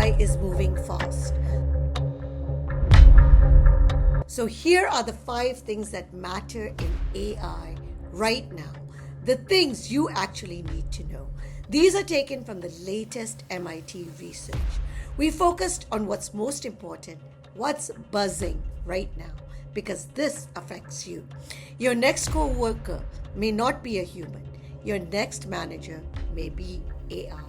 AI is moving fast. So here are the 5 things that matter in AI right now. The things you actually need to know. These are taken from the latest MIT research. We focused on what's most important, what's buzzing right now, because this affects you. Your next co-worker may not be a human. Your next manager may be AI.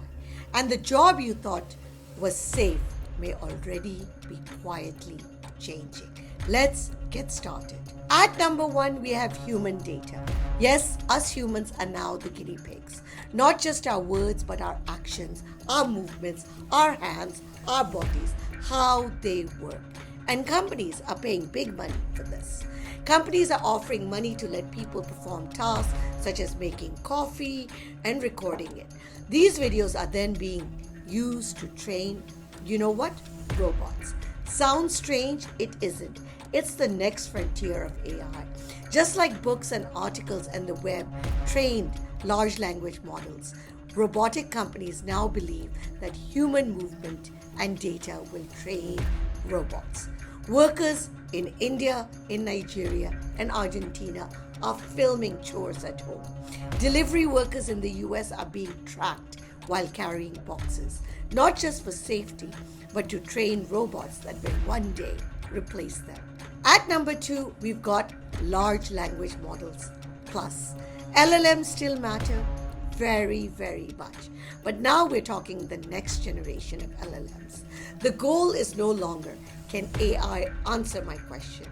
And the job you thought was safe may already be quietly changing. Let's get started. At number 1, we have human data. Yes, us humans are now the guinea pigs. Not just our words, but our actions, our movements, our hands, our bodies, how they work. And companies are paying big money for this. Companies are offering money to let people perform tasks such as making coffee and recording it. These videos are then being used to train, you know what? Robots. Sounds strange? It isn't. It's the next frontier of AI. Just like books and articles and the web trained large language models, robotic companies now believe that human movement and data will train robots. Workers in India, in Nigeria, and Argentina are filming chores at home. Delivery workers in the US are being tracked while carrying boxes, not just for safety, but to train robots that will one day replace them. At number 2, we've got large language models plus. LLMs still matter very, very much. But now we're talking the next generation of LLMs. The goal is no longer, can AI answer my question?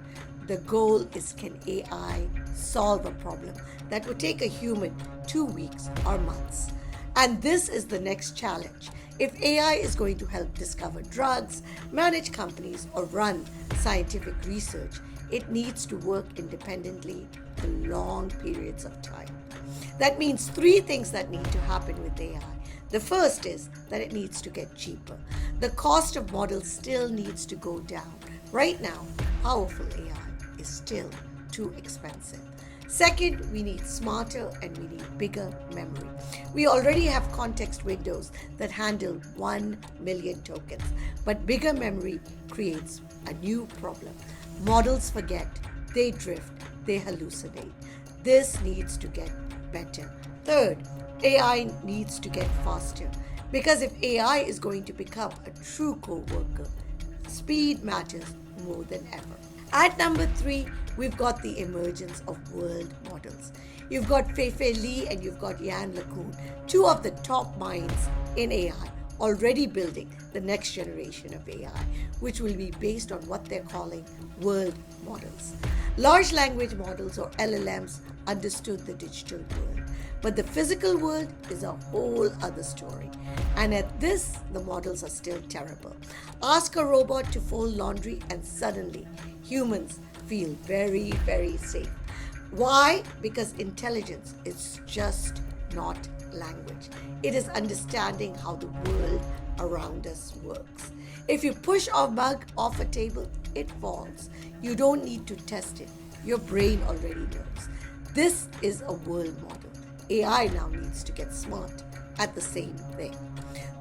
The goal is, can AI solve a problem that would take a human 2 weeks or months? And this is the next challenge. If AI is going to help discover drugs, manage companies, or run scientific research, it needs to work independently for long periods of time. That means 3 things that need to happen with AI. The first is that it needs to get cheaper. The cost of models still needs to go down. Right now, powerful AI is still too expensive. Second, we need smarter and we need bigger memory. We already have context windows that handle 1 million tokens, but bigger memory creates a new problem. Models forget, they drift, they hallucinate. This needs to get better. Third, AI needs to get faster, because if AI is going to become a true co-worker, speed matters more than ever. At number 3, we've got the emergence of world models. You've got Fei-Fei Li and you've got Yann LeCun, 2 of the top minds in AI, already building the next generation of AI, which will be based on what they're calling world models. Large language models, or LLMs, understood the digital world, but the physical world is a whole other story. And at this, the models are still terrible. Ask a robot to fold laundry and suddenly humans feel very, very safe. Why? Because intelligence is just not language. It is understanding how the world around us works. If you push a mug off a table, it falls. You don't need to test it. Your brain already knows. This is a world model. AI now needs to get smart at the same thing.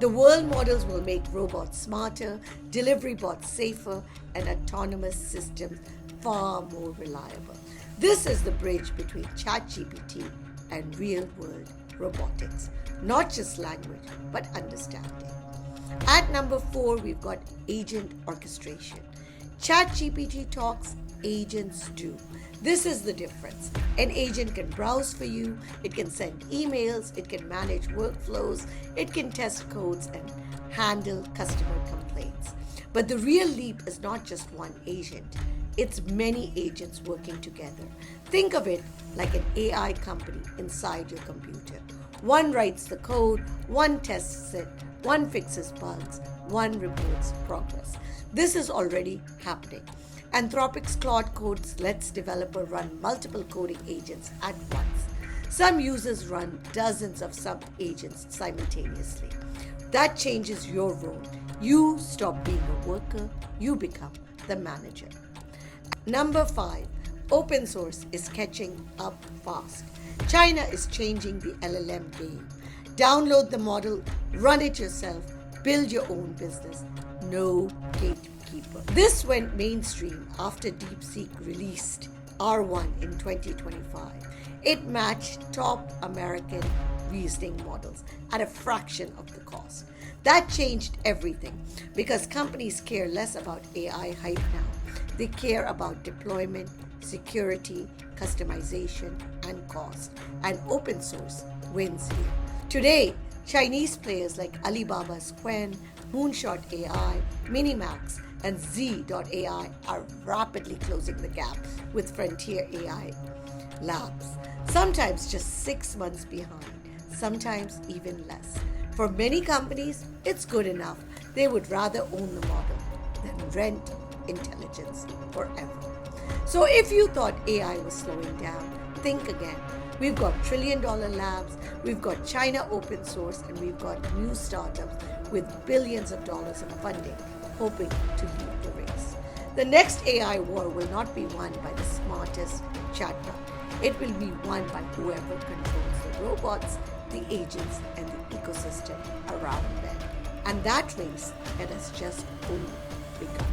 The world models will make robots smarter, delivery bots safer, and autonomous systems far more reliable. This is the bridge between ChatGPT and real-world robotics. Not just language, but understanding. At number 4, we've got agent orchestration. ChatGPT talks, agents do. This is the difference. An agent can browse for you, it can send emails, it can manage workflows, it can test codes and handle customer complaints. But the real leap is not just one agent. It's many agents working together. Think of it like an AI company inside your computer. One writes the code, one tests it, one fixes bugs, one reports progress. This is already happening. Anthropic's Claude Codes lets developer run multiple coding agents at once. Some users run dozens of sub-agents simultaneously. That changes your role. You stop being a worker, you become the manager. Number 5, open source is catching up fast. China is changing the LLM game. Download the model, run it yourself, Build your own business. No gatekeeper. This went mainstream after DeepSeek released R1 in 2025. It matched top American reasoning models at a fraction of the cost. That changed everything because companies care less about AI hype now. They care about deployment, security, customization, and cost. And open source wins here. Today, Chinese players like Alibaba's Qwen, Moonshot AI, Minimax, and Z.ai are rapidly closing the gap with Frontier AI Labs, sometimes just 6 months behind, sometimes even less. For many companies, it's good enough. They would rather own the model than rent intelligence forever. So if you thought AI was slowing down, think again. We've got trillion-dollar labs, we've got China open source, and we've got new startups with billions of dollars of funding hoping to lead the race. The next AI war will not be won by the smartest chatbot. It will be won by whoever controls the robots, the agents, and the ecosystem around them. And that race, it has just only begun.